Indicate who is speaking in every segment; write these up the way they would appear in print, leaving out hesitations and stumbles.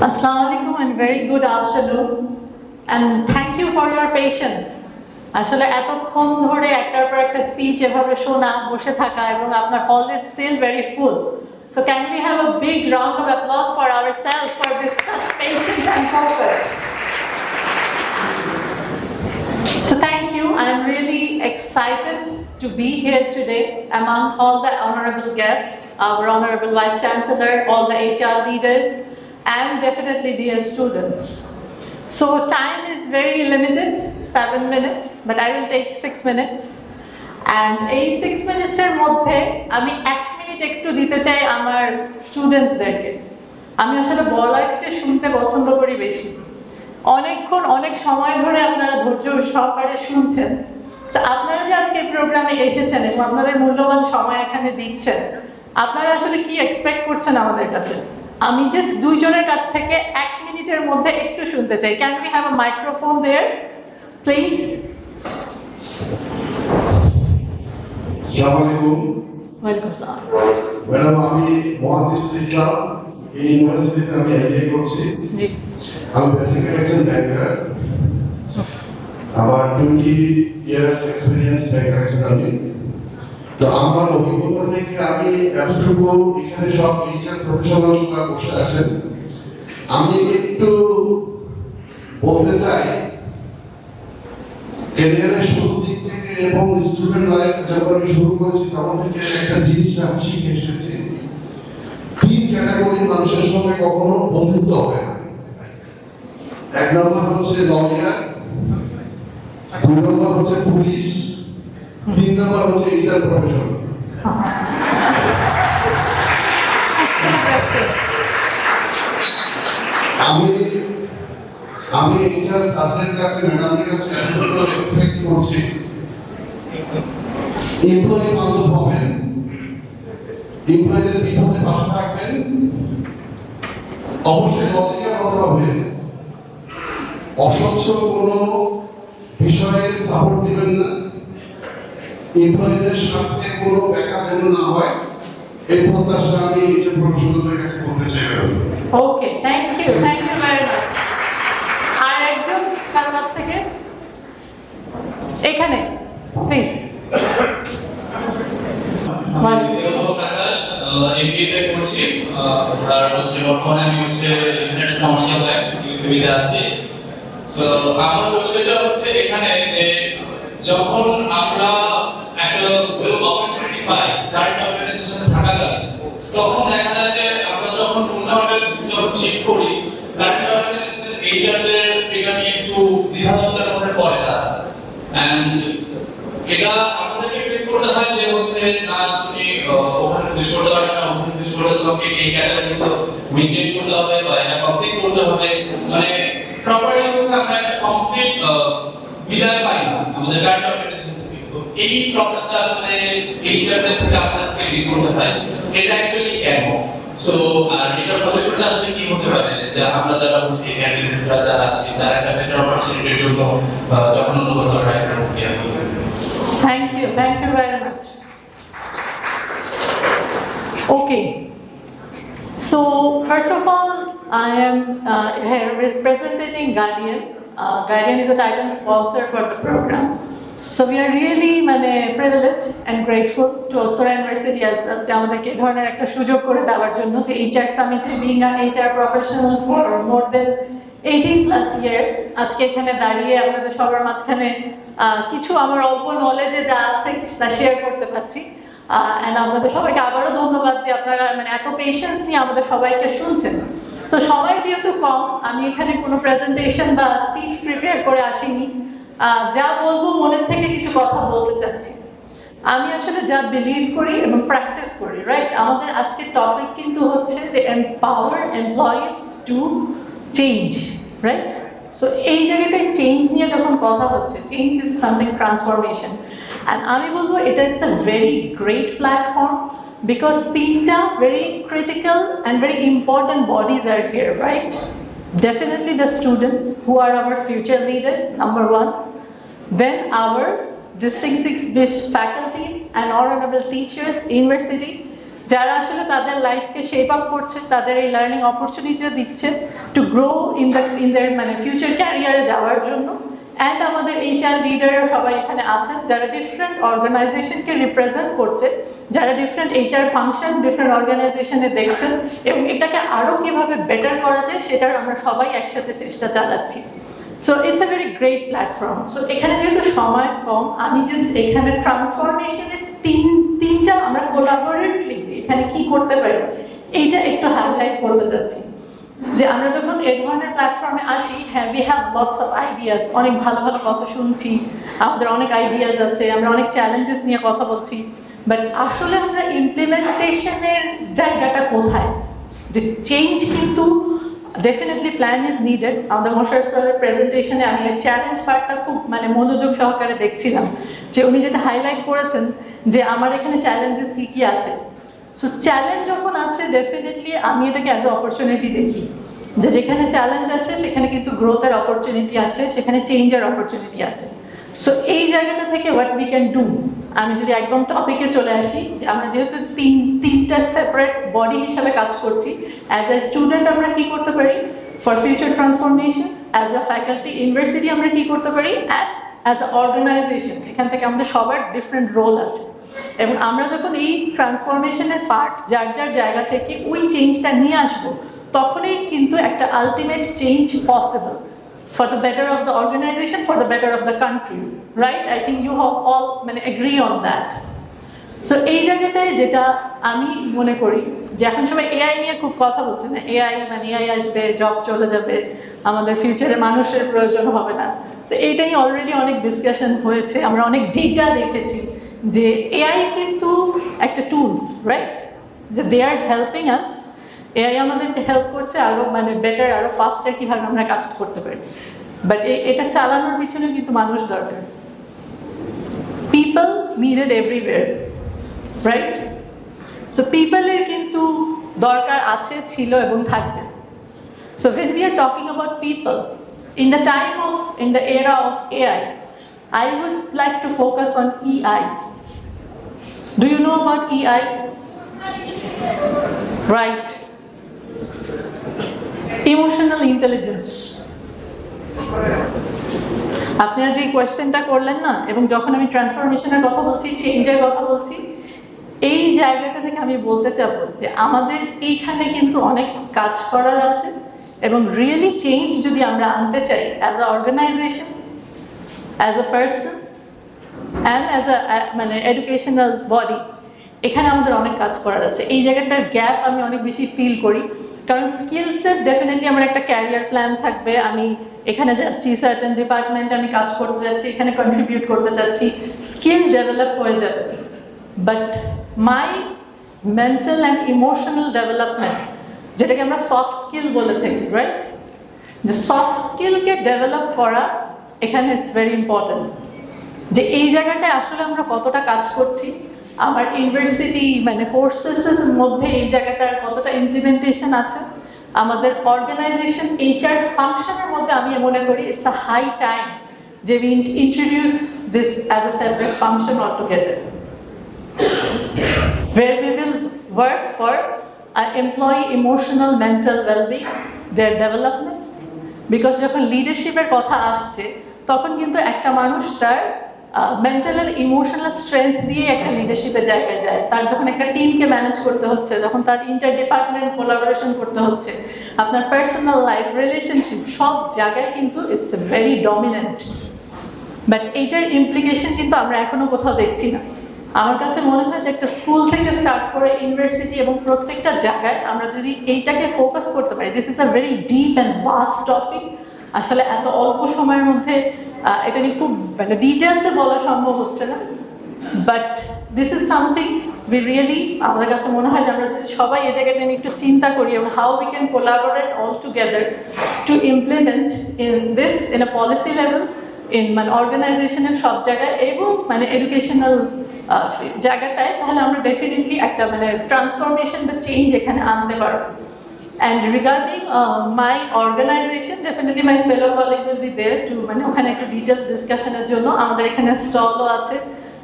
Speaker 1: Assalamu alaikum and very good afternoon, and thank you for your patience. আসলে এতক্ষণ ধরে একটার পর একটা স্পিচ এভাবে শোনা বসে থাকা এবং আপনার hall is still very full. So can we have a big round of applause for ourselves for this such patience and focus? So thank you. I am really excited to be here today among all the honorable guests, our honorable Vice Chancellor, all the HR leaders, and definitely dear students. So time is very limited, 7 minutes, but I will take 6 minutes. And এই 6 minutes এর মধ্যে আমি 1 minute একটু দিতে চাই আমার স্টুডেন্টসদেরকে। আমি আসলে বলার চেয়ে শুনতে পছন্দ করি বেশি। অনেকক্ষণ অনেক সময় ধরে আপনারা ধৈর্য সহকারে শুনছেন। আপনারা যে আজকে এই প্রোগ্রামে এসেছেন এবং আপনাদের মূল্যবান সময় এখানে দিচ্ছেন, আপনারা আসলে কি এক্সপেক্ট করছেন আমাদের কাছে? আমি জাস্ট দুইজনের কাছ থেকে 1 মিনিটের মধ্যে একটু শুনতে চাই। Can we have a microphone there please?
Speaker 2: আসসালামু আলাইকুম।
Speaker 1: Welcome sir.
Speaker 2: ম্যাডাম, আমি মুহাদ্দিস ইসলাম, এই ইউনিভার্সিটিতে আমি এমবিএ করছি।
Speaker 1: জি।
Speaker 2: আমি বেসিক্যালি একজন ব্যাংকার। আমার 20 ইয়ার্স এক্সপেরিয়েন্স ব্যাংকার একজন আমি। তো আমার অভিজ্ঞতা থেকে আমি এতটুকু, এখানে সব এইচআর প্রফেশনালসরা বসে আছেন, আমি একটু বলতে চাই ক্যারিয়ারের শুরুর দিক থেকে এবং স্টুডেন্ট লাইফ যখন আমি শুরু করেছি তখন থেকে একটা জিনিস আমি শিখে এসেছি, 3 ক্যাটাগরির মানুষের সঙ্গে কখনো বন্ধুত্ব হবে না। 1 নম্বর হচ্ছে লয়ার, 2 নম্বর হচ্ছে পুলিশ, 3 নম্বর হচ্ছে এইচআর প্রফেশনাল। আমি এইচআর স্যারদের কাছে, ম্যাডামদের কাছে এতটুকু এক্সপেক্ট করছি, এমপ্লয়ি বান্ধব হবেন, এমপ্লয়িদের বিপদে পাশে থাকবেন, অবশ্যই লজিক্যাল হতে হবে, অস্বচ্ছ কোনো বিষয়ে সাপোর্ট দিবেন না, এমপ্লয়িদের স্বার্থে কোনো ব্যাঘাত যেন না হয়, এই প্রত্যাশা আমি এইচআর প্রফেশনালদের কাছে বলতে চাই।
Speaker 1: ওকে, থ্যাংক ইউ ভেরি মাচ। আর একজন কারো কাছ থেকে এখানে প্লিজ।
Speaker 3: এমবিএ করছি, আর হচ্ছে বর্তমানে আমি হচ্ছে ইন্টারনেট কমার্শিয়াল ইউসিবিতে আছি। সো আমার কোশ্চেনটা হচ্ছে এখানে যে যখন আমরা একটা অপরচুনিটি পাই কারেন্ট অর্গানাইজেশনে থাকাকালীন, তখন দেখা যায় যে আমরা যখন অন্য অর্গানাইজেশনে যখন শিফট করি, কারেন্ট অর্গানাইজেশনের এইচআরদের এটা নিয়ে একটু দ্বিধাদ্বন্দ্বের মধ্যে পড়ে তারা। এন্ড এটা আমাদেরকে ফেস করতে হয় যে হচ্ছে না তুমি ওখানে সুইচ করতে পারবে না, ওখানে সুইচ করতে তোমাকে এই ক্যাটাগরিগুলো মেইনটেইন করতে হবে বা এটা কমপ্লিট করতে হবে, মানে প্রপারলি হচ্ছে আমরা একটা কমপ্লিট বিদায় পাই না আমাদের কারেন্ট অর্গানাইজেশন থেকে। সো এই প্রবলেমটা আসলে এইচআরদের থেকে আপনাদেরকে রিড করতে হয়, এটা অ্যাকচুয়ালি কেন? সো আর এটা সলিউশনটা আসলে কি হতে পারে যে আমরা যারা হচ্ছে ক্যান্ডিডেটরা যারা আছে তারা একটা বেটার অপরচুনিটির জন্য যখন অন্য কোথাও ট্রাই করে থাকি আসলে।
Speaker 1: Thank you very much. Okay, so first of all, I am here representing Guardian. Guardian is a title sponsor for the program. So we are really privileged and grateful to Uttara University as well, যে আমাদেরকে এই ধরনের একটা সুযোগ করে দেওয়ার জন্য, যে HR Summit being a HR professional for more than 18+ years, আজকে এখানে দাঁড়িয়ে আপনাদের সবার মাঝখানে কিছু আমার অল্প নলেজে যা আছে তা শেয়ার করতে পারছি। এন্ড আপনাদের সবাইকে আবারও ধন্যবাদ যে আপনারা এত পেশেন্স নিয়ে আমাদের সবাইকে শুনছেন। তো সময় যেহেতু কম, আমি এখানে কোনো প্রেজেন্টেশন বা স্পিচ প্রিপেয়ার করে আসিনি, যা বলবো মনের থেকে কিছু কথা বলতে চাচ্ছি। আমি আসলে যা বিলিভ করি এবং প্র্যাকটিস করি, রাইট? আমাদের আজকের টপিক কিন্তু হচ্ছে যে empower employees to change, right? So এই জায়গাটায় চেঞ্জ নিয়ে যখন কথা হচ্ছে, change is something transformation, and আমি বলবো এটা is a very great platform because 3টা very critical and very important bodies are here, right? Definitely the students who are our future leaders, number 1. Then our distinguished faculties and honorable teachers, university, যারা আসলে তাদের লাইফকে shape up করছে, তাদের এই learning অপরচুনিটিটা দিচ্ছে to grow in their মানে future ক্যারিয়ারে যাওয়ার জন্য। অ্যান্ড আমাদের HR লিডাররা সবাই এখানে আছেন যারা ডিফারেন্ট অর্গানাইজেশনকে রিপ্রেজেন্ট করছে, যারা ডিফারেন্ট HR ফাংশন ডিফারেন্ট অর্গানাইজেশনে দেখছেন এবং এটাকে আরও কীভাবে বেটার করা যায় সেটার আমরা সবাই একসাথে চেষ্টা চালাচ্ছি। So it's a very great platform. So এখানে যেহেতু সময় কম, আমি জাস্ট এখানে ট্রান্সফরমেশনের তিনটা আমরা কোলাবোরেটলি এখানে কি করতে পারি এইটা একটু হাইলাইট করতে চাচ্ছি। যে আমরা যখন এই ধরনের প্ল্যাটফর্মে আসি, হ্যাঁ we have lots of ideas, অনেক ভালো ভালো কথা শুনছি, আমাদের অনেক আইডিয়াস আছে, আমরা অনেক চ্যালেঞ্জেস নিয়ে কথা বলছি, বাট আসলে আমরা ইমপ্লিমেন্টেশনের জায়গাটা কোথায়? যে চেঞ্জ কিন্তু ডেফিনেটলি প্ল্যান ইজ নিডেড। আমাদের মোশাররফ স্যারের প্রেজেন্টেশনে আমি এই চ্যালেঞ্জ পার্টটা খুব মানে মনোযোগ সহকারে দেখছিলাম, যে উনি যেটা হাইলাইট করেছেন যে আমার এখানে চ্যালেঞ্জেস কী কী আছে। সো চ্যালেঞ্জ যখন আছে ডেফিনেটলি আমি এটাকে অ্যাজ এ অপরচুনিটি দেখি, যে যেখানে চ্যালেঞ্জ আছে সেখানে কিন্তু গ্রোথের অপরচুনিটি আছে, সেখানে চেঞ্জের অপরচুনিটি আছে। সো এই জায়গাটা থেকে হোয়াট উই ক্যান ডু, আমি যদি একদম টপিকে চলে আসি, যে আমরা যেহেতু তিনটা সেপারেট বডি হিসাবে কাজ করছি, অ্যাজ এ স্টুডেন্ট আমরা কী করতে পারি for future transformation, as a faculty university আমরা কী করতে পারি, অ্যান্ড অ্যাজ এ অর্গানাইজেশন এখান থেকে আমাদের সবার ডিফারেন্ট রোল আছে। এবং আমরা যখন এই ট্রান্সফরমেশনের পার্ট যার যার জায়গা থেকে ওই চেঞ্জটা নিয়ে আসবো, তখনই কিন্তু একটা ultimate change possible for the better of the organization, for the better of the country, right? I think you have all মানে agree on that. So এই জায়গাটায় যেটা আমি মনে করি, যে এখন সবাই AI নিয়ে খুব কথা বলছে না, AI মানে AI আসবে, জব চলে যাবে, আমাদের ফিউচারে মানুষের প্রয়োজন হবে না। সো এইটা নিয়ে অলরেডি অনেক ডিসকাশন হয়েছে, আমরা অনেক ডেটা দেখেছি যে AI কিন্তু একটা টুলস, রাইট? যে দে আর হেল্পিং আস, AI আমাদেরকে হেল্প করছে আরও মানে বেটার, আরও ফাস্টার কীভাবে আমরা কাজ করতে পারি, বাট এটা চালানোর পিছনেও কিন্তু মানুষ দরকার। People needed everywhere, right? So পিপলের কিন্তু দরকার আছে, ছিল এবং থাকবে। So when we are talking about people in the era of AI, I would like to focus on EI. Do you know about EI? Right. Emotional intelligence. আপনারা যে কোয়েশ্চেনটা করলেন না, এবং যখন আমি ট্রান্সফরমেশনের কথা বলছি, চেঞ্জের কথা বলছি, এই জায়গাটা থেকে আমি বলতে চাবো যে আমাদের এইখানে কিন্তু অনেক কাজ করার আছে, এবং রিয়েলি চেঞ্জ যদি আমরা আনতে চাই as a organization, as a person and as a মানে এডুকেশনাল বডি, এখানে আমাদের অনেক কাজ করার আছে। এই জায়গাটার গ্যাপ আমি অনেক বেশি ফিল করি, কারণ স্কিলসের ডেফিনেটলি আমার একটা ক্যারিয়ার প্ল্যান থাকবে, আমি এখানে যাচ্ছি, সার্টেন ডিপার্টমেন্টে আমি কাজ করতে যাচ্ছি, এখানে কন্ট্রিবিউট করতে চাচ্ছি, স্কিল ডেভেলপ হয়ে যাবে, but my mental and emotional development, যেটাকে আমরা সফট স্কিল বলে থাকি, রাইট? যে সফট স্কিলকে ডেভেলপ করা এখানে ইটস ভেরি ইম্পর্টেন্ট। যে এই জায়গাটায় আসলে আমরা কতটা কাজ করছি, আমার ইউনিভার্সিটি মানে কোর্সেসের মধ্যে এই জায়গাটার কতটা ইমপ্লিমেন্টেশন আছে, আমাদের অর্গানাইজেশন HR ফাংশনের মধ্যে আমি মনে করি ইটস আ হাই টাইম যে we introduce this as a separate function all together, where we will work for our employee emotional mental well-being, their development, because যখন লিডারশিপের কথা আসছে তখন কিন্তু একটা মানুষ তার মেন্টাল আর ইমোশনাল স্ট্রেংথ দিয়ে একটা লিডারশিপের জায়গায় যায়। তার যখন একটা টিমকে ম্যানেজ করতে হচ্ছে, যখন তার ইন্টার ডিপার্টমেন্ট কোলাবোরেশন করতে হচ্ছে, আপনার পার্সোনাল লাইফ, রিলেশনশিপ, সব জায়গায় কিন্তু ইটস ভেরি ডমিনেন্ট। বাট এইটার ইমপ্লিকেশন কিন্তু আমরা এখনো কোথাও দেখছি না। আমার কাছে মনে হয় যে একটা স্কুল থেকে স্টার্ট করে ইউনিভার্সিটি এবং প্রত্যেকটা জায়গায় আমরা যদি এইটাকে ফোকাস করতে পারি, this is a very deep and vast topic. আসলে এত অল্প সময়ের মধ্যে এটা নিয়ে খুব মানে ডিটেলসে বলা সম্ভব হচ্ছে না, but this is something we really, আমাদের কাছে মনে হয় যে আমরা যদি সবাই এই জায়গাটা নিয়ে একটু চিন্তা করি এবং how we can collaborate all together to implement in this in a policy level, in মানে অর্গানাইজেশনের সব জায়গায় এবং মানে এডুকেশনাল জায়গাটায়, তাহলে আমরা ডেফিনেটলি একটা মানে ট্রান্সফরমেশন বা চেঞ্জ এখানে আনতে পারবো। And regarding my organization, definitely my fellow colleague will be there to মানে ওখানে একটা ডিটেলস ডিসকাশনের জন্য আমাদের এখানে স্টলও আছে,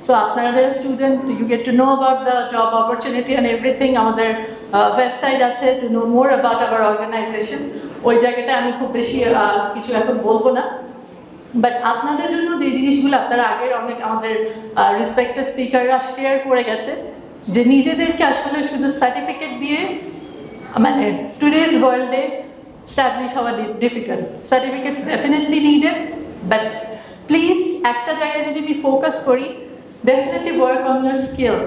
Speaker 1: সো আপনারা যারা student, you get to know about the job opportunity and everything. আমাদের ওয়েবসাইট আছে to know more about our organization. ওই জায়গাটায় আমি খুব বেশি কিছু এখন বলবো না, বাট আপনাদের জন্য যে জিনিসগুলো আপনারা আগের অনেক আমাদের রেসপেক্টেড স্পিকাররা শেয়ার করে গেছে, যে নিজেদেরকে আসলে শুধু সার্টিফিকেট দিয়ে মানে টুডেজ ওয়ার্ল্ডে স্ট্যাবলিশ হওয়া difficult. Certificates definitely needed, but please একটা জায়গায় যদি আমি ফোকাস করি, definitely work on your skill.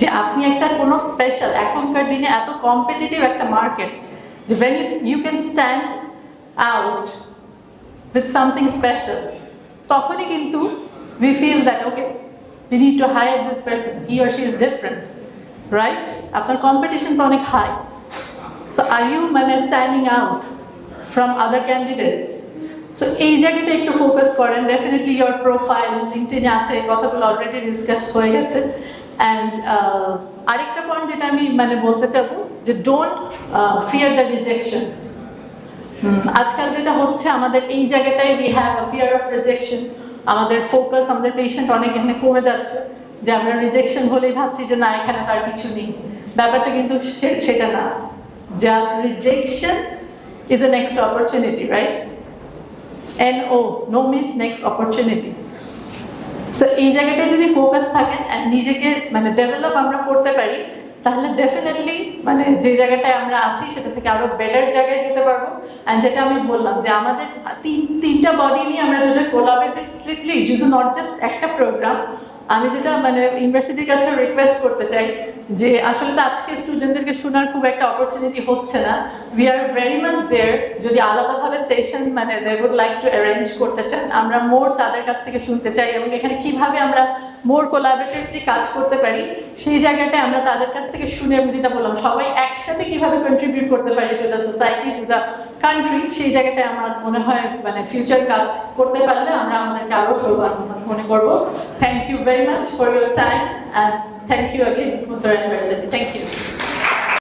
Speaker 1: যে আপনি একটা কোনো স্পেশাল, এখনকার দিনে এত কম্পিটিটিভ একটা মার্কেট, যে when you can stand out with something special, তখনই কিন্তু we feel that okay, we need to hire this person, he or she is different, right? আপনার কম্পিটিশন তো অনেক হাই। So are you মানে standing out from other candidates? So এই জায়গাটা একটু focus করেন। ডেফিনেটলি ইয়োর প্রোফাইল লিঙ্কডইনে আছে, এই কথাগুলো অলরেডি ডিসকাস হয়ে গেছে। অ্যান্ড আরেকটা পয়েন্ট যেটা আমি মানে বলতে চাবো, যে ডোন্ট ফিয়ার দ্য রিজেকশন। আজকাল যেটা হচ্ছে আমাদের এই জায়গাটায় we have a fear of rejection. আমাদের ফোকাস, আমাদের পেশেন্ট অনেক এখানে কমে যাচ্ছে, যে আমরা রিজেকশন হলেই ভাবছি যে না এখানে তার কিছু নেই। ব্যাপারটা কিন্তু সেটা না। যা rejection is a next opportunity, right? NO, no means next opportunity. So এই জায়গাটায় যদি ফোকাস থাকেন অ্যান্ড নিজেকে মানে ডেভেলপ আমরা করতে পারি, তাহলে ডেফিনেটলি মানে যে জায়গাটায় আমরা আছি সেটা থেকে আরো বেটার জায়গায় যেতে পারবো। অ্যান্ড যেটা আমি বললাম, যে আমাদের তিনটা বডি নিয়ে আমরা যদি কোলাবরেটিভলি, যদি নট জাস্ট একটা প্রোগ্রাম, আমি যেটা মানে ইউনিভার্সিটির কাছে রিকোয়েস্ট করতে চাই, যে আসলে তো আজকে স্টুডেন্টদেরকে শোনার খুব একটা অপরচুনিটি হচ্ছে না। We are very much there. যদি আলাদাভাবে সেশন মানে they would like to arrange করতে চান, আমরা মোর তাদের কাছ থেকে শুনতে চাই, এবং এখানে কিভাবে আমরা মোর কোলাবরেটিভলি কাজ করতে পারি সেই জায়গাটায় আমরা তাদের কাছ থেকে শুনে, আমি যেটা বললাম, সবাই একসাথে কিভাবে কন্ট্রিবিউট করতে পারি to the society, to the country, সেই জায়গাটায় আমার মনে হয় মানে ফিউচার কাজ করতে পারলে আমরা আমাদেরকে আরও সৌভাগ্যবান মনে করবো। Thank you very much for your time, and thank you again, Uttara University. Thank you.